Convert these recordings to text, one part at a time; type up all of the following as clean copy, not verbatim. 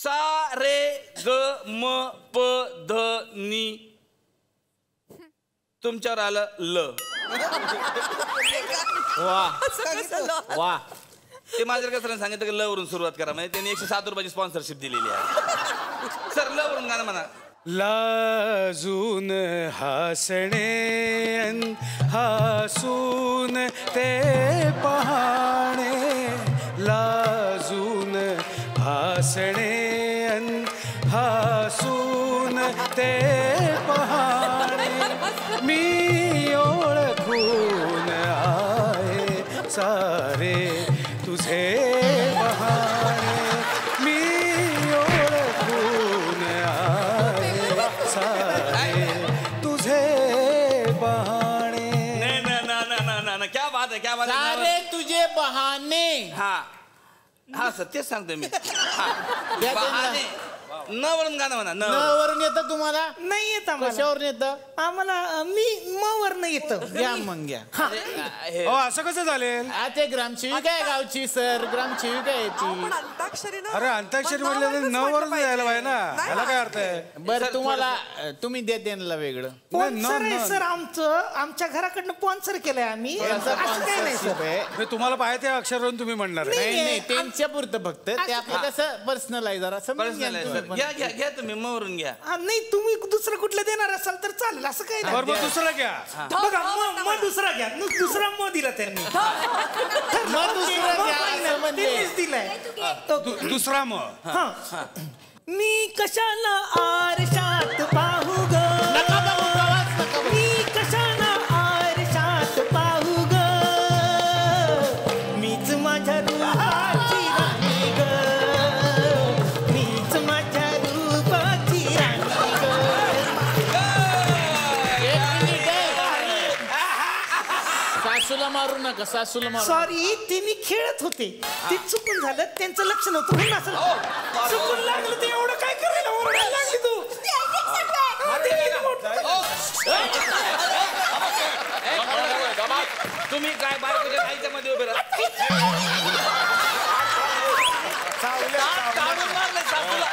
सा रे ग म प ध नी. तुमच्यावर आलं ल. वा वा. ते माझ्या सरांनी सांगितलं की ल वरून सुरुवात करा, म्हणजे त्यांनी 107 रुपयाची स्पॉन्सरशिप दिलेली आहे. सर ल वरून गाणं म्हणा. लाजून हसणे हसून ते पहाणे, लाजून हसणे हसून ते पहाणे, मी ओळखून आहे सारे तुझे बहाणे, मी ओळखून आहे सारे तुझे बहाणे. ना क्या बात आहे, क्या बात आहे. सारे तुझे बहाने. हा हा सत्यच सांगतो मी. द्या बहाने न वरून गाणं म्हणा. न वरून येतं तुम्हाला? नाही येत आम्हाला. कशावरून येतं? आम्हाला मी म वरन येतं. घ्या मग घ्या. हो असं कसं चालेल? ते ग्रामसेविका आहे गावची सर, ग्रामसेविका आहे ती. अरे अंताक्षरी म्हटलं न वरून जायला पाहिजे ना, याला काय अर्थ आहे? बरं तुम्हाला तुम्ही द्या त्यांना वेगळं. स्पॉन्सर आहे सर आमचं, आमच्या घराकडनं स्पॉन्सर केलंय आम्ही. असं काही नाही सर. तुम्हाला पाहिजे त्या अक्षरावरून तुम्ही म्हणणार आहे. नाही नाही त्यांच्या पुरतं फक्त ते आपलं कसं पर्सनल आहे जरा समजून घ्या घ्या घ्या तुम्ही म वरून घ्या. नाही तुम्ही दुसरं कुठलं देणार असाल तर चालेल, असं काही नाही. बरोबर दुसरं घ्या. बघा म दुसरा घ्या. दुसरा म दिला त्यांनी. त्यांनीच दिलाय दुसरा म. मी कशाला आरशात पाहू ग, मी कशाला आरशात पाहू ग, मीच माझ्या रूपाची राणी ग, मीच माझ्या रूपाची राणी ग. सासूला मारू नका, सासूला मारू. सॉरी तिने खेळत होते, ती चुकून झालं, त्यांचं लक्ष नव्हतं म्हणून असं चुकून लागलं. ते एवढं काय करायला ओरडायला लागली तू? तुम्ही काय बायकोच्या आईच्या मध्ये उभे राहा. काढून मारलंय सासूला.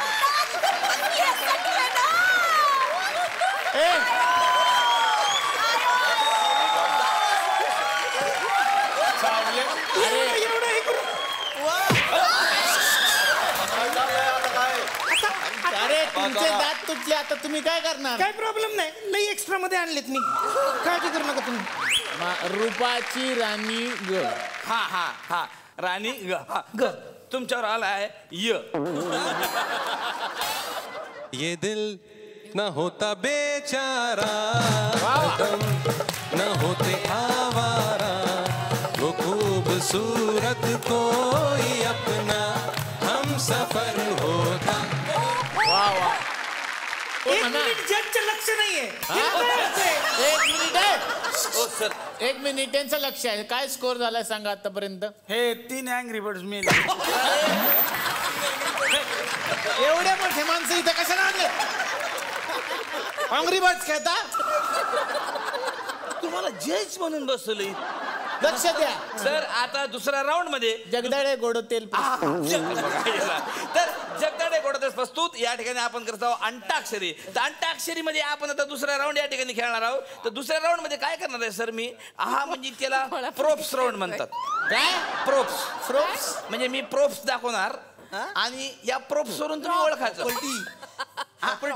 अरे तुमचे दात तुटले, आता तुम्ही काय करणार? काय प्रॉब्लेम नाही, लई एक्स्ट्रा मध्ये आणलेत मी, काळजी करू नका तुम्ही. रूपाची राणी ग. हा हा हा राणी ग. ग तुमच्यावर आला आहे य. ये दिल न होता बेचारा, न होते आवारा, वो खूबसूरत कोई अपना हम सफर होता. वा वा. एक मिनिट, जजचं लक्ष नाहीये. एक मिनिट आहे. हो सर. एक मिनिट, त्यांचं लक्ष आहे. काय स्कोर झालाय सांगा आतापर्यंत? हे 3 अँग्री बर्ड्स मी. एवढे मोठे माणसं इथं कशाला आणले? अँग्री बर्ड्स खेळता? तुम्हाला जज म्हणून बसवलंय. लक्ष द्या सर. आता दुसऱ्या राऊंड मध्ये जगदाळे गोड तेल. तर जगदाळे गोड तेल प्रस्तुत. या ठिकाणी आपण करत आहोत अंताक्षरी. तर अंताक्षरी मध्ये आपण आता दुसरा राऊंड या ठिकाणी खेळणार आहोत. तर दुसऱ्या राऊंड मध्ये काय करणार आहे सर मी, हा म्हणजे त्याला प्रोप्स राऊंड म्हणतात. काय प्रोप्स? प्रोप्स म्हणजे मी प्रोप्स दाखवणार आणि या प्रोप्स वरून तुम्ही ओळखायचं.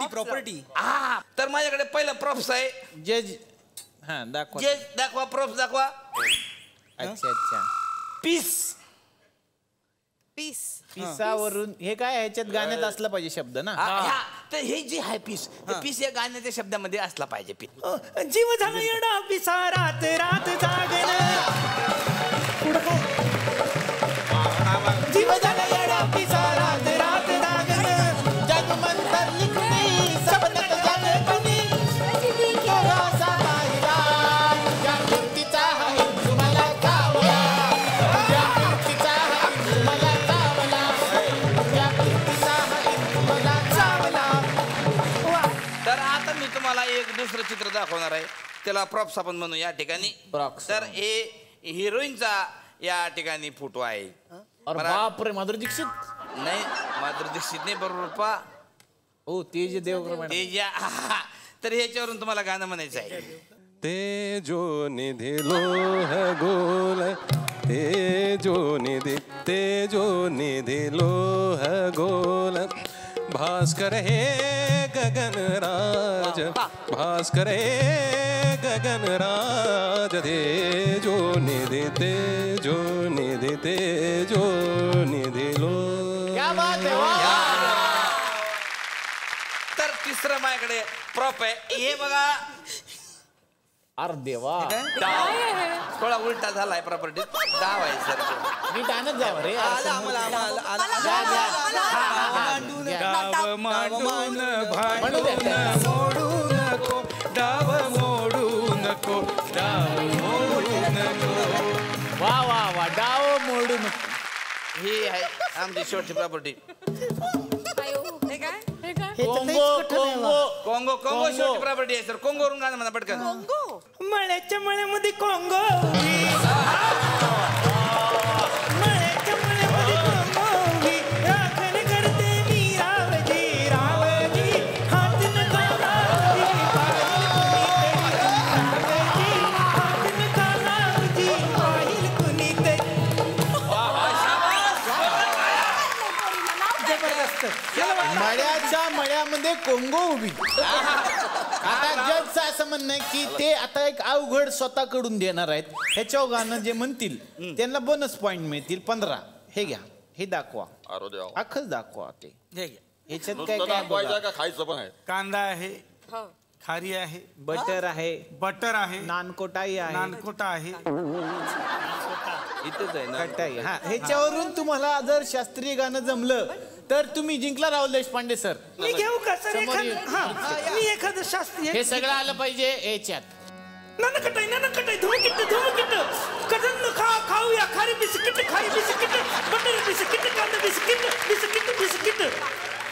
प्रॉपर्टी. हा तर माझ्याकडे पहिलं प्रोप्स आहे. जज. हा दाखवा. जज दाखवा, प्रोप्स दाखवा. अच्छा अच्छा. पीस. पीस. पिसावरून हे काय ह्याच्यात गाण्यात असला पाहिजे शब्द ना. तर हे जे आहे पीस, पीस या गाण्याच्या शब्दामध्ये असला पाहिजे. पीस. जीव झाला येडा पिसा रात रात जागन, पुढं काय? जीव झाला येडा पिसा रात रात जागन, जग मंतर लिखनी सबनत जागनी, थोडासा पाहिला या कीर्तीचा हा हिंदू मला कावला, या कीर्तीचा हा हिंदू मला कावला, या कीर्तीचा हा हिंदू मला चावला. तर आता मी तुम्हाला एक दुसरं चित्र दाखवणार आहे. त्याला प्रॉप्स आपण म्हणू या ठिकाणी. तर हे हिरोईनचा या ठिकाणी फोटो आहे. बापरे, माधुरी दीक्षित. नाही माधुरी दीक्षित नाही बरोबर पा हो तेज देवकर ते ज्या तर ह्याच्यावरून तुम्हाला गाणं म्हणायचं आहे. तेजो निधि लोह गोल तेजो निधि लोह गोल भास्कर हे गगन राज भास्कर हे गगन राज तेजो निधि लो. क्या बात है वाह. तर तिसरं माझ्याकडे प्रॉप आहे हे बघा. अरे देवा डाव थोडा उलटा झालाय प्रॉपर्टी डाव आहे सर. नीट आणत जावं रे. डाव मांडून म्हणू भांडून द्या. मोडू नको डाव मोडू नको डाव मोडू नको. वा वा वा डाव मोडून. ही आहे आमची शेवटची property. Congo Congo Congo Congo शेवटची प्रॉपर्टी आहे सर. कोंगोवरून गाणं म्हणा पटकन. मळ्याच्या मळ्यामध्ये कोंगो मळ्याच्या मळ्यामध्ये कोंगो राखण करते मी रावजी रावजी हात नका लावजी हात नका लावजी पाहिल कुणीतरी. जबरदस्त. मळ्याच्या मळ्यामध्ये कोंगो उभी. आता जजचं असं म्हणणं आहे की ते आता एक अवघड स्वतःकडून देणार आहेत. ह्याच्यावर गाणं जे म्हणतील त्यांना बोनस पॉइंट मिळतील 15. हे घ्या हे दाखवा अख्खच दाखवा ते हे घ्या. ह्याच्यात काय काय बघा. का खायचं पण आहे. कांदा आहे खारी आहे बटर आहे बटर आहे नानकोटाई आहे नानकोटा आहे इथेच आहे ना. खटाई आहे. हा ह्याच्यावरून तुम्हाला जर शास्त्रीय गाणं जमलं तर तुम्ही जिंकला राहुल देशपांडे सर. मी घेऊ का सर समोर ये. एखादं मी एखादं शास्त्रीय हे सगळं आलं पाहिजे याच्यात. नानकटाई धुमकिट्ट कदन खाऊया खारी बिस्किट बटर बिस्किट कांदा बिस्किट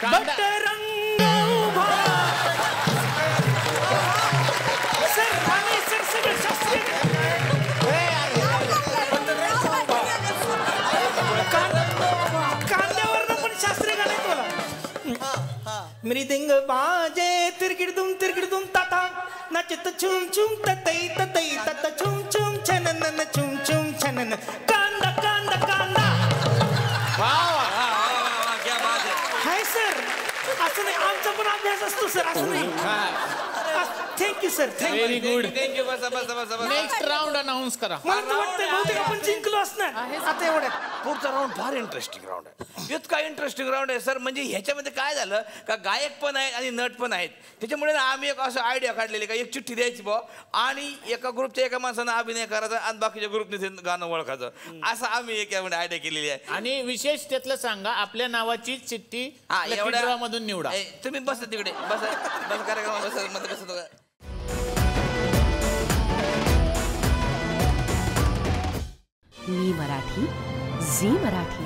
कांदा. बटर रंग उभा. सर आणि सर सगळं शास्त्रीय कांद्यावर पण शास्त्रीय गाणं आहे तुला. मृदंग बाजे तिरकिडदुम ताता नाचत छुम छुम ततई तत छुम छुम छनन छुम छुम छनन कांदा कांदा कांदा. क्या बात आहे. हाय सर असं नाही आमचा पण अभ्यास असतो सर असं नाही. Thank you sir thank you. Very good. Thank you बसा. नेक्स्ट राऊंड अनाऊन्स करा. मला तर वाटतंय बहुतेक आपण जिंकलो असणार आता एवढ्यात. पुढचा राऊंड फार इंटरेस्टिंग राऊंड आहे. इतका इंटरेस्टिंग राऊंड आहे सर. म्हणजे ह्याच्यामध्ये काय झालं का गायक पण आहेत आणि नट पण आहेत. त्याच्यामुळे ना आम्ही एक असं आयडिया काढलेली का एक चिठ्ठी द्यायची बा आणि एका ग्रुपच्या एका माणसानं अभिनय करायचा आणि बाकीच्या ग्रुपने ते गाणं ओळखायचं असं आम्ही एक आयडिया केलेली आहे. आणि विशेष त्यातलं सांगा आपल्या नावाची चिठ्ठी हा एवढ्या मधून निवडा. तुम्ही बसा तिकडे बस कार्यक्रम बसा. मी मराठी झी मराठी.